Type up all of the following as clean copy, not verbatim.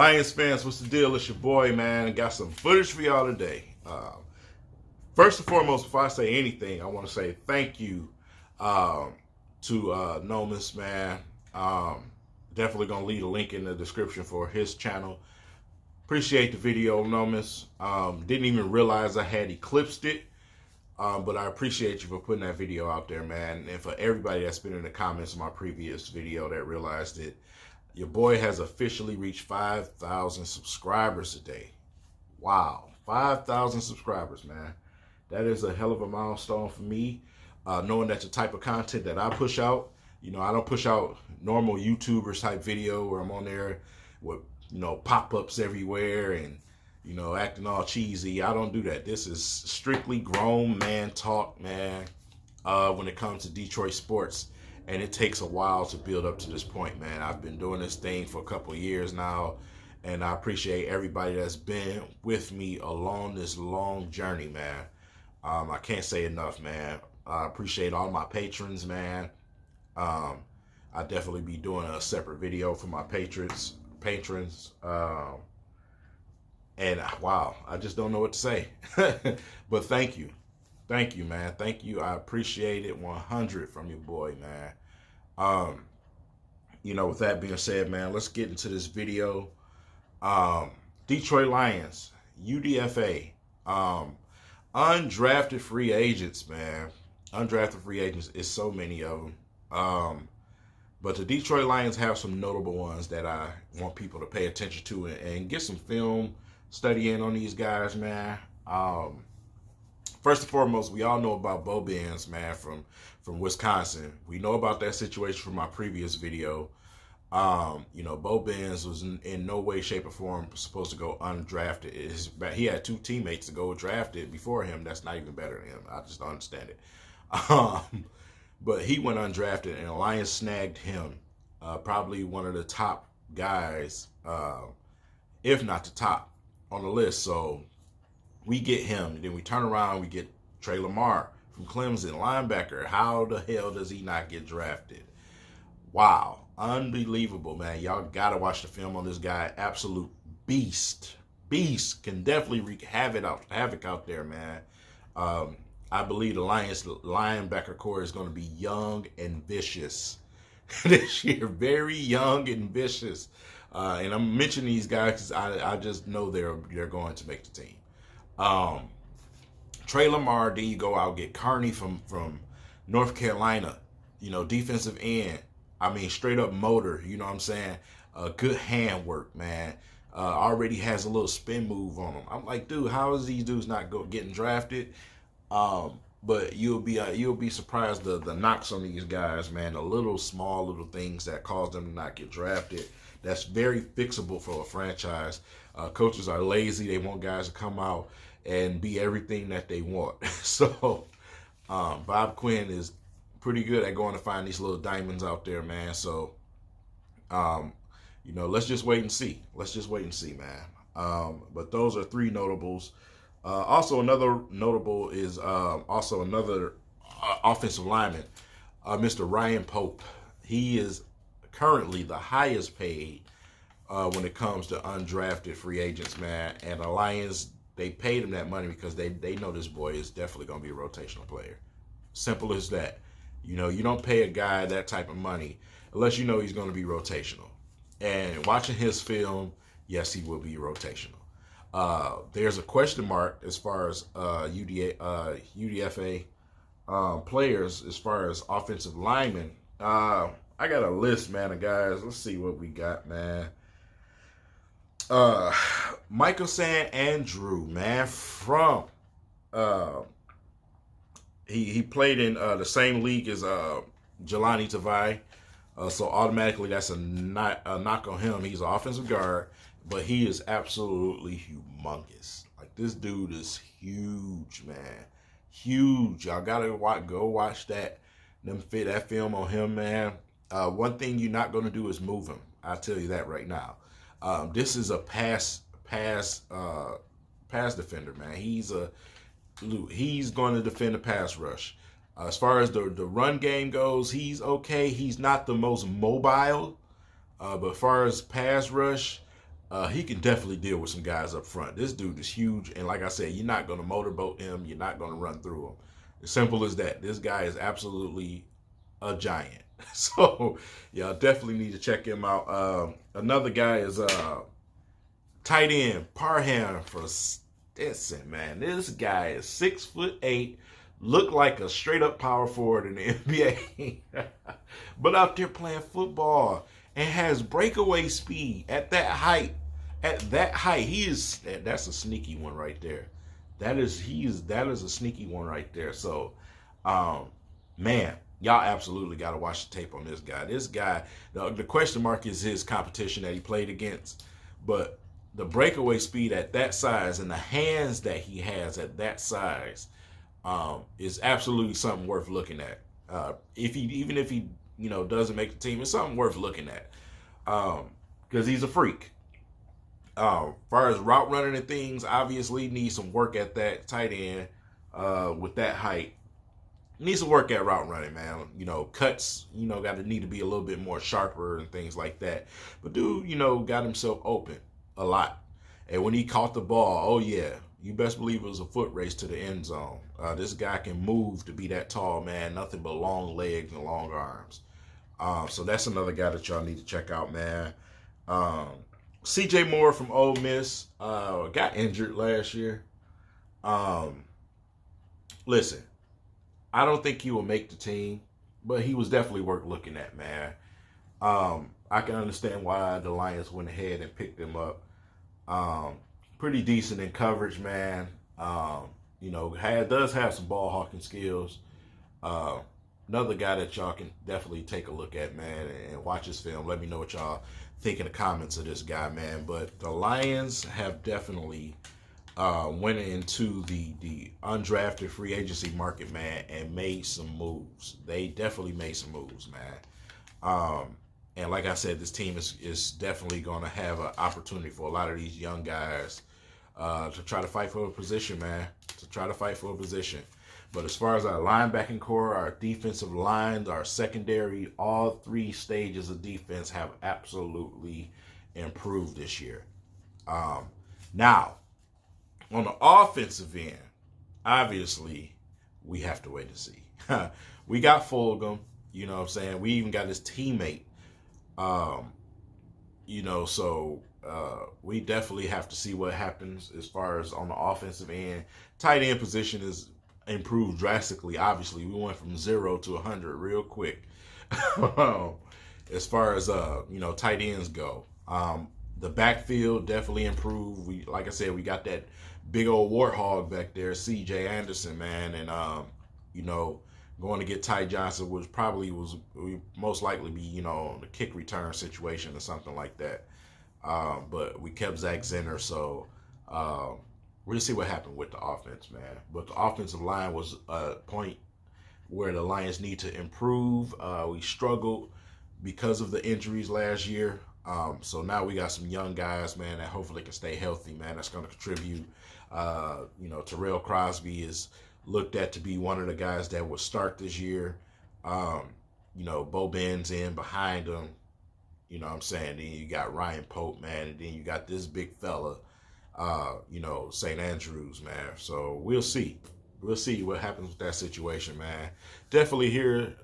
Lions fans, what's the deal? It's your boy, man. I got some footage for y'all today. First and foremost, before I say anything, I want to say thank you to Nomis, man. Definitely going to leave a link in the description for his channel. Appreciate the video, Nomis. Didn't even realize I had eclipsed it. But I appreciate you for putting that video out there, man. And for everybody that's been in the comments of my previous video that realized it, your boy has officially reached 5,000 subscribers today. Wow, 5,000 subscribers, man. That is a hell of a milestone for me. Knowing that the type of content that I push out, you know, I don't push out normal YouTubers type video where I'm on there with, you know, pop-ups everywhere and, you know, acting all cheesy. I don't do that. This is strictly grown man talk, man, when it comes to Detroit sports. And it takes a while to build up to this point, man. I've been doing this thing for a couple of years now, and I appreciate everybody that's been with me along this long journey, man. I can't say enough, man. I appreciate all my patrons, man. I definitely be doing a separate video for my patrons. And wow, I just don't know what to say. But thank you. Thank you, man. Thank you. I appreciate it 100 from your boy, man. You know, with that being said, man, let's get into this video. Detroit Lions, UDFA, undrafted free agents, man. Undrafted free agents is so many of them. But the Detroit Lions have some notable ones that I want people to pay attention to and get some film studying on these guys, man. First and foremost, we all know about Beau Benz, man, from Wisconsin. We know about that situation from my previous video. You know, Beau Benz was in no way, shape, or form supposed to go undrafted. He had two teammates to go drafted before him. That's not even better than him. I just don't understand it. But he went undrafted, and the Lions snagged him. Probably one of the top guys, if not the top, on the list. So we get him, and then we turn around, we get Tre Lamar from Clemson, linebacker. How the hell does he not get drafted? Wow, unbelievable, man. Y'all gotta watch the film on this guy. Absolute beast. Can definitely wreak havoc out there, man. I believe the Lions linebacker core is going to be young and vicious this year. Very young and vicious. And I'm mentioning these guys because I just know they're going to make the team. Tre Lamar, there you go. I'll get Carney from North Carolina. You know, defensive end. I mean, straight up motor. You know what I'm saying? Good hand work, man. Already has a little spin move on him. I'm like, dude, how is these dudes not getting drafted? But you'll be surprised the knocks on these guys, man. The small little things that cause them to not get drafted. That's very fixable for a franchise. Coaches are lazy. They want guys to come out and be everything that they want. So Bob Quinn is pretty good at going to find these little diamonds out there, man. So you know, let's just wait and see. Man. But those are three notables. Also, another notable is also another offensive lineman, Mr. Ryan Pope. He is currently the highest paid when it comes to undrafted free agents, man. And the Lions, they paid him that money because they know this boy is definitely going to be a rotational player. Simple as that. You know, you don't pay a guy that type of money unless you know he's going to be rotational. And watching his film, yes, he will be rotational. There's a question mark as far as UDFA players as far as offensive linemen. I got a list, man, of guys. Let's see what we got, man. Micah St. Andrew, man, from he played in the same league as Jelani Tavai. So automatically that's a knock on him. He's an offensive guard. But he is absolutely humongous. Like, this dude is huge, man. Huge. Y'all gotta go watch that film on him, man. One thing you're not gonna do is move him. I'll tell you that right now. This is a pass defender, man. He's going to defend the pass rush. As far as the run game goes, he's okay. He's not the most mobile, but as far as pass rush, he can definitely deal with some guys up front. This dude is huge, and like I said, you're not going to motorboat him. You're not going to run through him. As simple as that. This guy is absolutely a giant. So, y'all definitely need to check him out. Another guy is tight end Parham for Stetson, man. This guy is 6'8", look like a straight up power forward in the NBA, but out there playing football and has breakaway speed at that height. That's a sneaky one right there. That is a sneaky one right there. So, man, y'all absolutely got to watch the tape on this guy. This guy, the question mark is his competition that he played against, but the breakaway speed at that size and the hands that he has at that size is absolutely something worth looking at. Even if he doesn't make the team, it's something worth looking at because he's a freak. Far as route running and things, obviously needs some work at that tight end with that height. Needs some work at route running, man. Cuts, need to be a little bit more sharper and things like that. But dude, got himself open a lot. And when he caught the ball, oh yeah, you best believe it was a foot race to the end zone. This guy can move to be that tall, man. Nothing but long legs and long arms. So that's another guy that y'all need to check out, man. C.J. Moore from Ole Miss got injured last year. Listen, I don't think he will make the team, but he was definitely worth looking at, man. I can understand why the Lions went ahead and picked him up. Pretty decent in coverage, man. Does have some ball hawking skills. Another guy that y'all can definitely take a look at, man, and watch his film. Let me know what y'all think in the comments of this guy, man. But the Lions have definitely went into the undrafted free agency market, man, and made some moves. They definitely made some moves, man. And like I said, this team is definitely going to have an opportunity for a lot of these young guys to try to fight for a position, man. But as far as our linebacking core, our defensive lines, our secondary, all three stages of defense have absolutely improved this year. Now, on the offensive end, obviously, we have to wait and see. We got Fulgham, you know what I'm saying? We even got his teammate. So we definitely have to see what happens as far as on the offensive end. Tight end position is improved drastically. Obviously, we went from 0 to 100 real quick. As far as tight ends go, the backfield definitely improved. Like I said, we got that big old warthog back there, C.J. Anderson, man, and going to get Ty Johnson, which probably would most likely be the kick return situation or something like that. But we kept Zach Zenner, so we'll see what happened with the offense, man. But the offensive line was a point where the Lions need to improve. We struggled because of the injuries last year. So now we got some young guys, man, that hopefully can stay healthy, man. That's going to contribute. Terrell Crosby is looked at to be one of the guys that would start this year. Beau Benz in behind him. You know what I'm saying? Then you got Ryan Pope, man, and then you got this big fella, St. Andrews, man. So we'll see. We'll see what happens with that situation, man. Definitely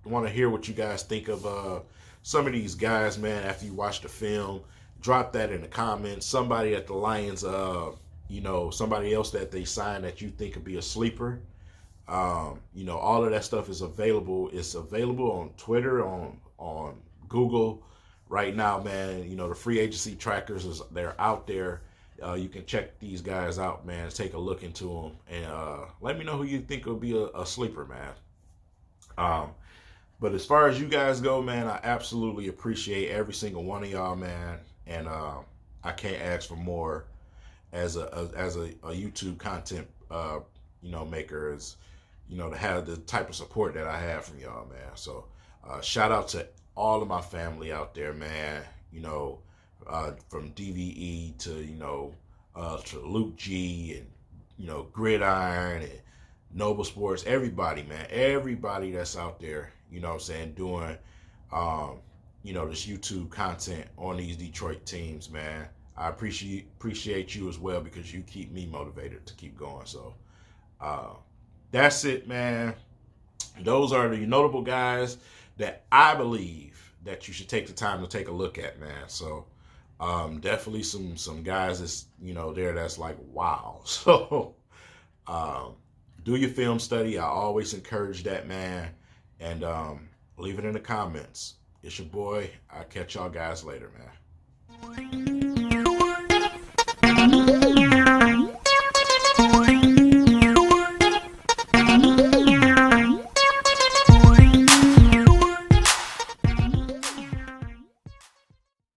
want to hear what you guys think of some of these guys, man, after you watch the film. Drop that in the comments. Somebody at the Lions, somebody else that they signed that you think could be a sleeper. All of that stuff is available. It's available on Twitter, on Google right now, man. The free agency trackers, they're out there. You can check these guys out, man. Take a look into them, and let me know who you think will be a sleeper, man. But as far as you guys go, man, I absolutely appreciate every single one of y'all, man. And I can't ask for more as a YouTube content maker, is to have the type of support that I have from y'all, man. So shout out to all of my family out there, man. From DVE to Luke G and Gridiron and Noble Sports, everybody, man, everybody that's out there, doing this YouTube content on these Detroit teams, man. I appreciate you as well, because you keep me motivated to keep going. So that's it, man. Those are the notable guys that I believe that you should take the time to take a look at, man. So definitely some guys that's there that's like, wow. So do your film study. I always encourage that, man. And leave it in the comments. It's your boy. I'll catch y'all guys later, man.